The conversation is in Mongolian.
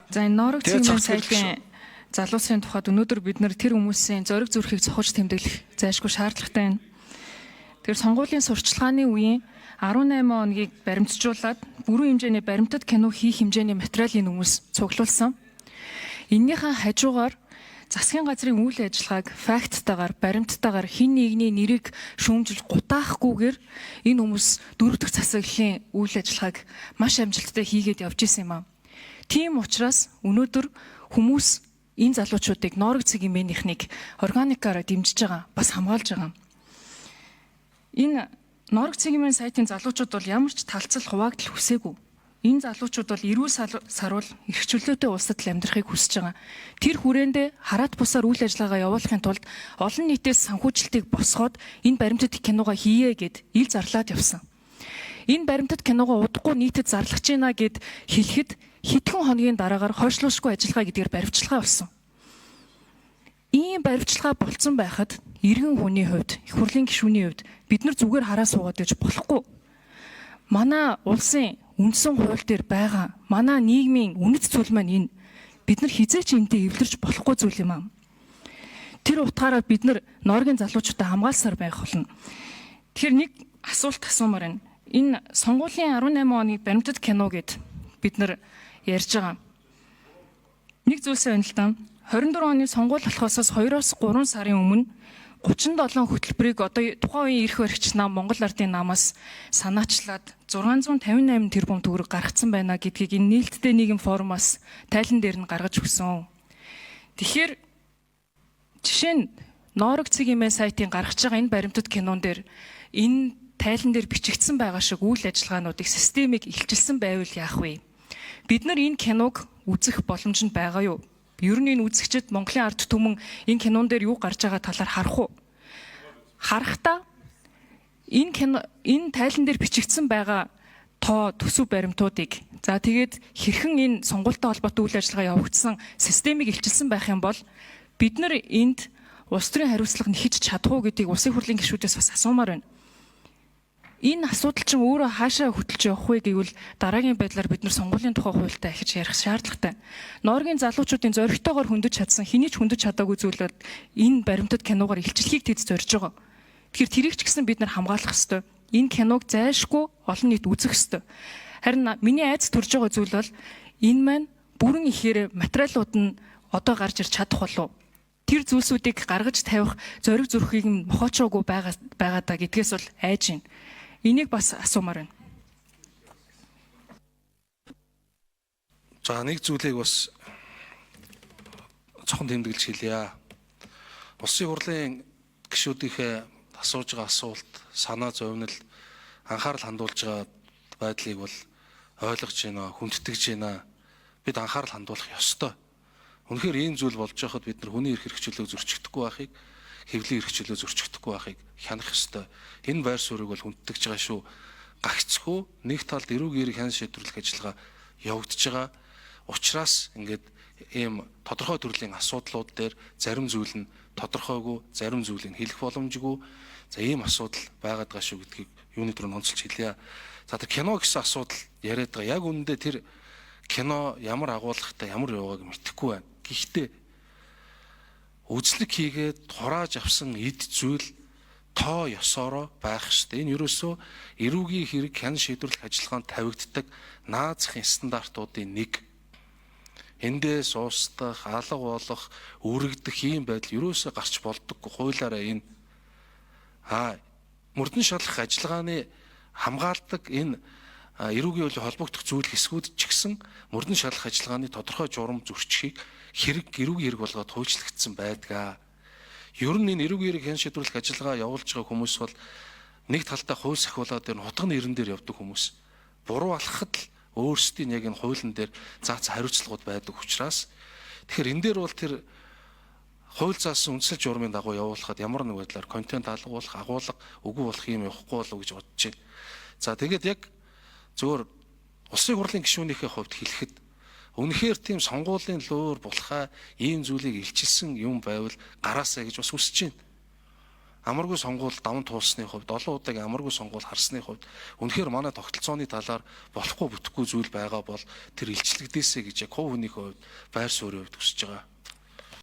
За энэ Норог цэгийн сайтын залуусын тухайд өнөөдөр бид нэр тэр хүмүүсийн зориг зүрхийг цохож тэмдэглэх зайлшгүй шаардлагатай байна. Тэр сонгуулийн сурчлагын үеийн 18 хоногийг баримтжуулаад бүрэн хэмжээний баримтат кино хийх хэмжээний материалын хүмүүс цуглуулсан. Эннийхэн хажуугаар засгийн газрын үйл ажиллагааг факттайгаар, баримттайгаар хин нэгний нэрийг шүүмжилж гутаахгүйгээр энэ хүмүүс дөрөв дэх засаглалын үйл ажиллагааг маш амжилттай хийгээд явж исэн юм аа. Тийм учраас өнөөдөр хүмүүс энэ залуучуудыг Норог цэгийн мэнийхнийг органикаараа дэмжиж байгаа, бас хамгаалж байгаа. Энэ Норог цэгийн мэн сайтын залуучууд бол ямар ч талцал хуваагдал хүсээгүй. Энэ залуучууд бол эрүүл саруул эрх чөлөөтэй улсад амьдрахыг хүсэж байгаа. Тэр хүрээндээ хараат бусаар үйл ажиллагаа явуулахын тулд олон нийтээс санхүүжилтийг босгоод энэ баримтат киногоо хийе гэд ил зарлаад явсан. Энэ баримтат киногоо удахгүй нийтэд зарлах гэж байна гэд хэлэхэд хэдхэн хоногийн дараагаар хойшлуушгүй ажиллагаа гэдгээр баримтчилгаа болсон. Ийм баримтчилгаа болцсон байхад иргэн хүний хувьд, их хурлын гишүүний хувьд бид нар зүгээр хараа суугаад иж болохгүй. Манай улсын үндсэн хууль дээр байгаа манай нийгмийн үнэт зүйл маань энэ. Бид нар хизээч энтэй эвлэрч болохгүй зүйл юм аа. Тэр утгаараа бид нар Норогийн залуучуудаа хамгаалсаар байх болно. Тэгэхээр нэг асуулт асуумаар байна. Энэ сонгуулийн 18 оны баримтат кино гэд бид нар ярьж байгаа. Нэг зүйлсээ байна л да. 24 оны сонгуул болохоос 2-3 сарын өмнө 37 хөтөлбөрийг одоо тухайн үеийн эрх баригч нам Монгол Ардын намаас санаачлаад 658 тэрбум төгрөг гаргацсан байна гэдгийг энэ нээлттэй нийгэм форумаас тайлан дээр нь гаргаж өгсөн. Тэгэхээр жишээ нь Норог цэгийн мэн сайтын гаргаж байгаа энэ баримтат кинон дээр энэ тайлан дээр бичигдсэн байгаа шиг үйл ажиллагаануудыг системийг илчилсэн байвал яах вэ? Бид нар энэ киног үзэх боломж нь байгаа юу? Ер нь энэ үзэгчид Монголын ард түмэн энэ кинон дээр юу гарч байгаа талаар харах уу? Харахтаа энэ тайлан дээр бичигдсэн байгаа тоо төсөв баримтуудыг за тэгээд хэрхэн энэ сонгуультай холбоотой үйл ажиллагаа явагдсан системийг илчилсэн байх юм бол бид нар энд улс төрийн хариуцлага нэхэж чадах уу гэдгийг улсын хурлын гишүүдээс бас асуумаар байна. Энэ асуудал чинь өөрөө хаашаа хөтлж явах вэ гэвэл дараагийн байдлаар бид нар сонгуулийн тухай хуультай ахиж ярих шаардлагатай. Норгийн залуучуудын зоригтойгоор хөндөж чадсан хэний ч хөндөж чадаагүй зүйлүүд энэ баримтат киногоор илчлэхийг тэд зорж байгаа. Тэгэхээр тэрийг ч гэсэн бид нар хамгаалах ёстой. Энэ киног зайлшгүй олон нийт үзэх ёстой. Харин миний айц төрж байгаа зүйл бол энэ маань бүрэн ихээр материалууд нь одоо гарч ирч чадах болов. Тэр зүйлсүүдийг гаргаж тавих зориг зүрхийг нь мохоочоогүй байгаа даа гэдгээс бол айж байна. Энийг бас асуумаар байна. За нэг зүйлийг бас цохон тэмдэглэж хэлье. Улсын хурлын гишүүдийнхээ асууж байгаа асуулт, санаа зовнил, анхаарал хандуулж байгаа байдлыг бол ойлгож байна, хүндэтгэж байна. Бид анхаарал хандуулах ёстой. Үнэхээр ийм зүйл болж байхад бид нар хүний эрх хэрэгчлөө зөрчигдөхгүй байхыг, хэвлэлийн эрх хэрэгчлөө зөрчигдөхгүй байхыг хянах ёстой. Энэ байр суурийг бол хүндэтгэж байгаа шүү. Гагцгүй нэг талд эрүүг эерэг хян шийдвэрлэх ажиллагаа явагдаж байгаа. Учираас ингээд ийм тодорхой төрлийн асуудлууд дээр зарим зүйл нь тодорхойгүй, зарим зүйлийг хэлэх боломжгүй. За ийм асуудал байгаад байгаа шүү гэдгийг юуны төрөнд онцолж хэлье. За тэр кино гэсэн асуудал яриад байгаа. Яг үнэндээ тэр кино ямар агуулгатай, ямар явааг мэдэхгүй байна. Гэхдээ үзлэг хийгээд хурааж авсан эд зүйл тоо ёсороо байх ёстой. Энэ ерөөсөө эрүүгийн хэрэг хян шийдвэрлэх ажиллагаанд тавигддаг наазахын стандартуудын нэг. Эндээ суустах, алга болох, үрэгдэх ийм байдал ерөөсөө гарч болдоггүй. Хуулиараа энэ мөрдөн шалгах ажиллагааны хамгаалдаг энэ эрүүгийн хууль холбогдох зүйл хэсгүүд ч гэсэн мөрдөн шалгах ажиллагааны тодорхой журам зөрчихийг эрүүгийн хэрэг болгоод хуульчлагдсан байдаг. Ер нь энэ эрүүгийн хэрэг хян шийдвэрлэх ажиллагаа явуулж байгаа хүмүүс бол нэг талдаа хууль сахиулаад дээр нутаг нэрэн дээр явдаг хүмүүс. Буруу алхахад л өөрсдийн яг энэ хуулийн дээр заац хариуцлагууд байдаг учраас тэгэхээр энэ дээр бол тэр хууль заасан үндсэл журмын дагуу явуулахад ямар нэг байдлаар контент алгуулах, агуулга, үгүй болох юм явахгүй болов гэж бодож байна. За тэгээд яг зөвөр улсын хурлын гишүүнийхээ хувьд хэлэхэд үнэхээр тийм сонгуулийн луур булхаа ийм зүйлийг илчилсэн юм байвал гараасаа гэж бас хүсэж байна. амаргүй сонгуул даван туулсны хувьд, олон удаагийн амаргүй сонгуул харсны хувьд үнэхээр манай тогтолцооны талаар болохгүй бүтэхгүй зүйл байгаа бол тэр илчлэгдээсэ гэж яг хувь хүний хувьд байр суурийн хувьд хүсэж байгаа.